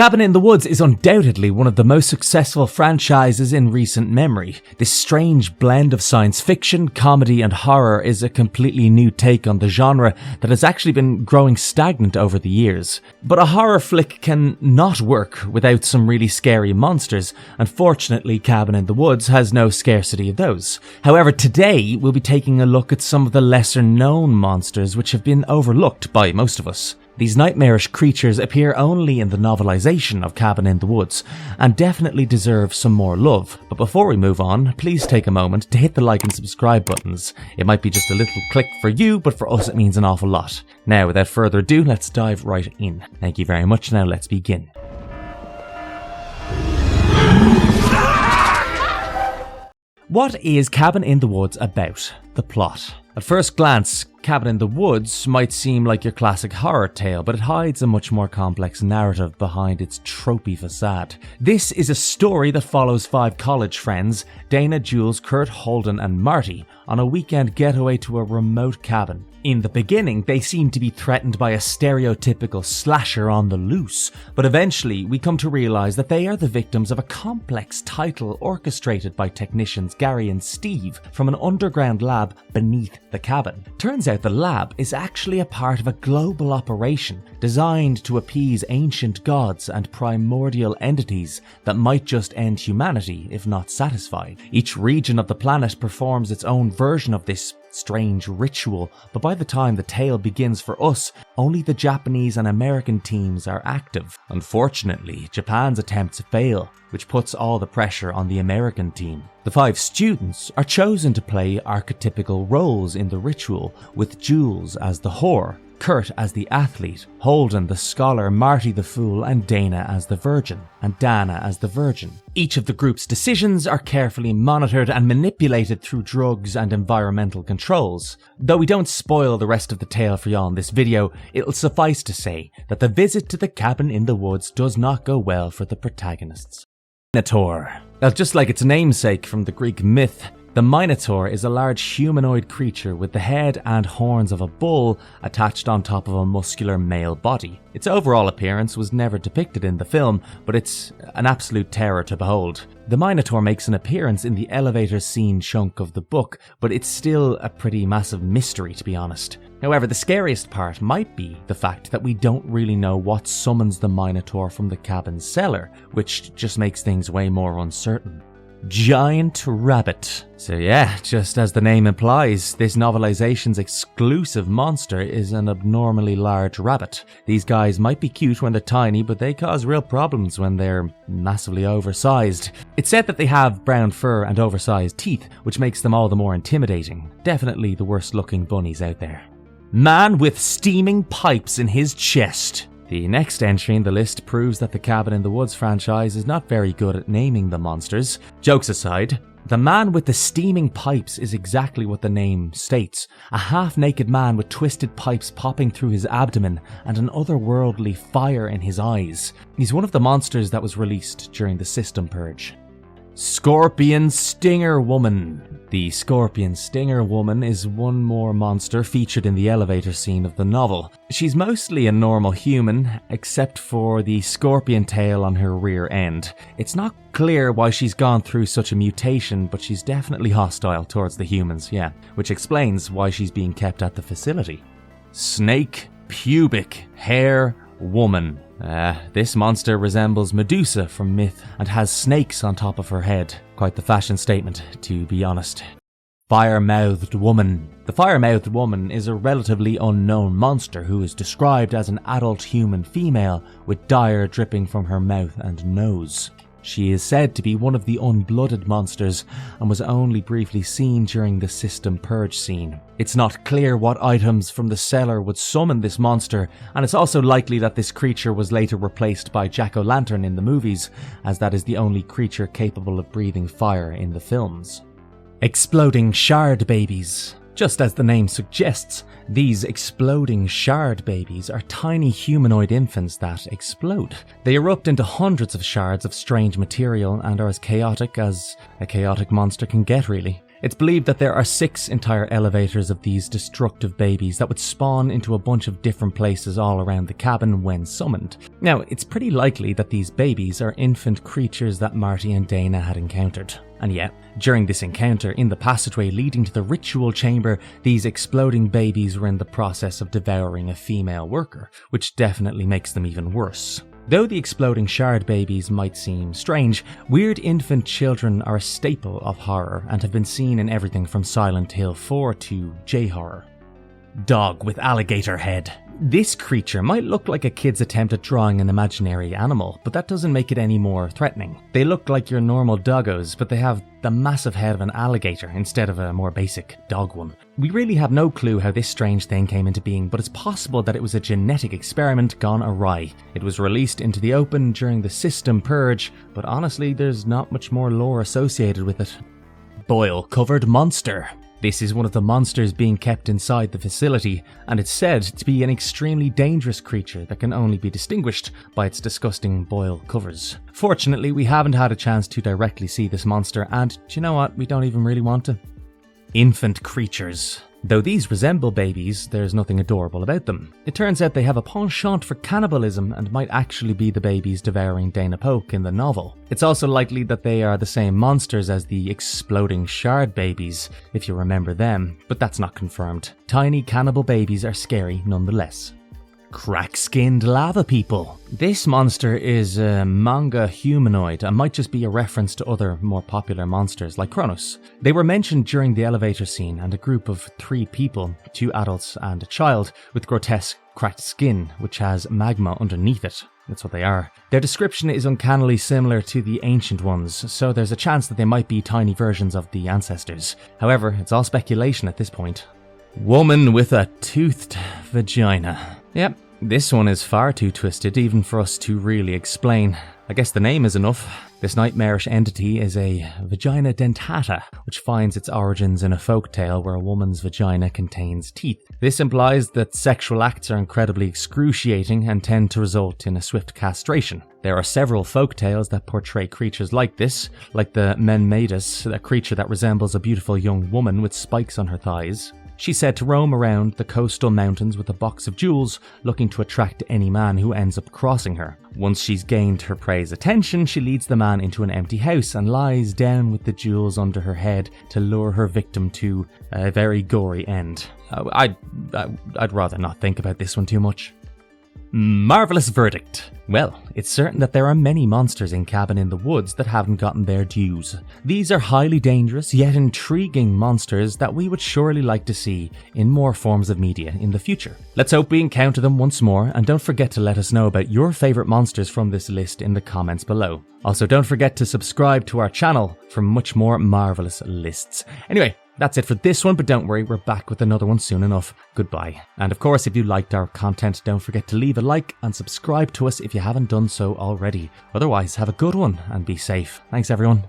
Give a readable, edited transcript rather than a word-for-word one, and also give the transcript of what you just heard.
Cabin in the Woods is undoubtedly one of the most successful franchises in recent memory. This strange blend of science fiction, comedy and horror is a completely new take on the genre that has actually been growing stagnant over the years. But a horror flick can not work without some really scary monsters, and fortunately Cabin in the Woods has no scarcity of those. However, today we'll be taking a look at some of the lesser known monsters which have been overlooked by most of us. These nightmarish creatures appear only in the novelization of Cabin in the Woods, and definitely deserve some more love. But before we move on, please take a moment to hit the like and subscribe buttons. It might be just a little click for you, but for us it means an awful lot. Now, without further ado, let's dive right in. Thank you very much. Now let's begin. What is Cabin in the Woods about? The plot. At first glance, Cabin in the Woods might seem like your classic horror tale, but it hides a much more complex narrative behind its tropey facade. This is a story that follows 5 college friends, Dana, Jules, Kurt, Holden and Marty, on a weekend getaway to a remote cabin. In the beginning, they seem to be threatened by a stereotypical slasher on the loose, but eventually we come to realise that they are the victims of a complex title orchestrated by technicians Gary and Steve from an underground lab beneath the cabin. Turns out the lab is actually a part of a global operation designed to appease ancient gods and primordial entities that might just end humanity if not satisfied. Each region of the planet performs its own version of this strange ritual, but by the time the tale begins for us, only the Japanese and American teams are active. Unfortunately, Japan's attempts fail, which puts all the pressure on the American team. The 5 students are chosen to play archetypical roles in the ritual, with Jules as the whore, Kurt as the athlete, Holden the scholar, Marty the fool, and Dana as the virgin, and Dana as the virgin. Each of the group's decisions are carefully monitored and manipulated through drugs and environmental controls. Though we don't spoil the rest of the tale for y'all in this video, it'll suffice to say that the visit to the Cabin in the Woods does not go well for the protagonists. Minotaur. Now, just like its namesake from the Greek myth, the Minotaur is a large humanoid creature with the head and horns of a bull attached on top of a muscular male body. Its overall appearance was never depicted in the film, but it's an absolute terror to behold. The Minotaur makes an appearance in the elevator scene chunk of the book, but it's still a pretty massive mystery, to be honest. However, the scariest part might be the fact that we don't really know what summons the Minotaur from the cabin cellar, which just makes things way more uncertain. Giant rabbit. So yeah, just as the name implies, this novelization's exclusive monster is an abnormally large rabbit. These guys might be cute when they're tiny, but they cause real problems when they're massively oversized. It's said that they have brown fur and oversized teeth, which makes them all the more intimidating. Definitely the worst looking bunnies out there. Man with steaming pipes in his chest. The next entry in the list proves that the Cabin in the Woods franchise is not very good at naming the monsters. Jokes aside, the man with the steaming pipes is exactly what the name states. A half-naked man with twisted pipes popping through his abdomen and an otherworldly fire in his eyes. He's one of the monsters that was released during the System Purge. Scorpion Stinger Woman. The Scorpion Stinger Woman is one more monster featured in the elevator scene of the novel. She's mostly a normal human, except for the scorpion tail on her rear end. It's not clear why she's gone through such a mutation, but she's definitely hostile towards the humans, yeah, which explains why she's being kept at the facility. Snake Pubic Hair Woman. This monster resembles Medusa from myth and has snakes on top of her head. Quite the fashion statement, to be honest. Fire-mouthed woman. The fire-mouthed woman is a relatively unknown monster who is described as an adult human female with dire dripping from her mouth and nose. She is said to be one of the unblooded monsters and was only briefly seen during the System Purge scene. It's not clear what items from the cellar would summon this monster, and it's also likely that this creature was later replaced by Jack-o'-lantern in the movies, as that is the only creature capable of breathing fire in the films. Exploding shard babies. Just as the name suggests, these exploding shard babies are tiny humanoid infants that explode. They erupt into hundreds of shards of strange material and are as chaotic as a chaotic monster can get, really. It's believed that there are 6 entire elevators of these destructive babies that would spawn into a bunch of different places all around the cabin when summoned. Now, it's pretty likely that these babies are infant creatures that Marty and Dana had encountered. And yet, during this encounter in the passageway leading to the ritual chamber, these exploding babies were in the process of devouring a female worker, which definitely makes them even worse. Though the exploding shard babies might seem strange, weird infant children are a staple of horror and have been seen in everything from Silent Hill 4 to J-horror. Dog with alligator head. This creature might look like a kid's attempt at drawing an imaginary animal, but that doesn't make it any more threatening. They look like your normal doggos, but they have the massive head of an alligator instead of a more basic dog one. We really have no clue how this strange thing came into being, but it's possible that it was a genetic experiment gone awry. It was released into the open during the system purge, but honestly there's not much more lore associated with it. Boil-covered monster. This is one of the monsters being kept inside the facility, and it's said to be an extremely dangerous creature that can only be distinguished by its disgusting boil covers. Fortunately, we haven't had a chance to directly see this monster, and do you know what? We don't even really want to. Infant creatures. Though these resemble babies, there's nothing adorable about them. It turns out they have a penchant for cannibalism and might actually be the babies devouring Dana Polk in the novel. It's also likely that they are the same monsters as the exploding shard babies, if you remember them, but that's not confirmed. Tiny cannibal babies are scary nonetheless. Crack-skinned lava people. This monster is a manga humanoid and might just be a reference to other more popular monsters like Kronos. They were mentioned during the elevator scene, and a group of 3 people, 2 adults and a child, with grotesque cracked skin which has magma underneath it. That's what they are. Their description is uncannily similar to the ancient ones, so there's a chance that they might be tiny versions of the ancestors. However, it's all speculation at this point. Woman with a toothed vagina. Yep, this one is far too twisted even for us to really explain. I guess the name is enough. This nightmarish entity is a vagina dentata, which finds its origins in a folktale where a woman's vagina contains teeth. This implies that sexual acts are incredibly excruciating and tend to result in a swift castration. There are several folktales that portray creatures like this, like the Menmaidus, a creature that resembles a beautiful young woman with spikes on her thighs. She's said to roam around the coastal mountains with a box of jewels, looking to attract any man who ends up crossing her. Once she's gained her prey's attention, she leads the man into an empty house and lies down with the jewels under her head to lure her victim to a very gory end. I'd rather not think about this one too much. Marvelous verdict. Well, it's certain that there are many monsters in Cabin in the Woods that haven't gotten their dues. These are highly dangerous yet intriguing monsters that we would surely like to see in more forms of media in the future. Let's hope we encounter them once more, and don't forget to let us know about your favourite monsters from this list in the comments below. Also, don't forget to subscribe to our channel for much more marvellous lists. Anyway, that's it for this one, but don't worry, we're back with another one soon enough. Goodbye. And of course, if you liked our content, don't forget to leave a like and subscribe to us if you haven't done so already. Otherwise, have a good one and be safe. Thanks everyone.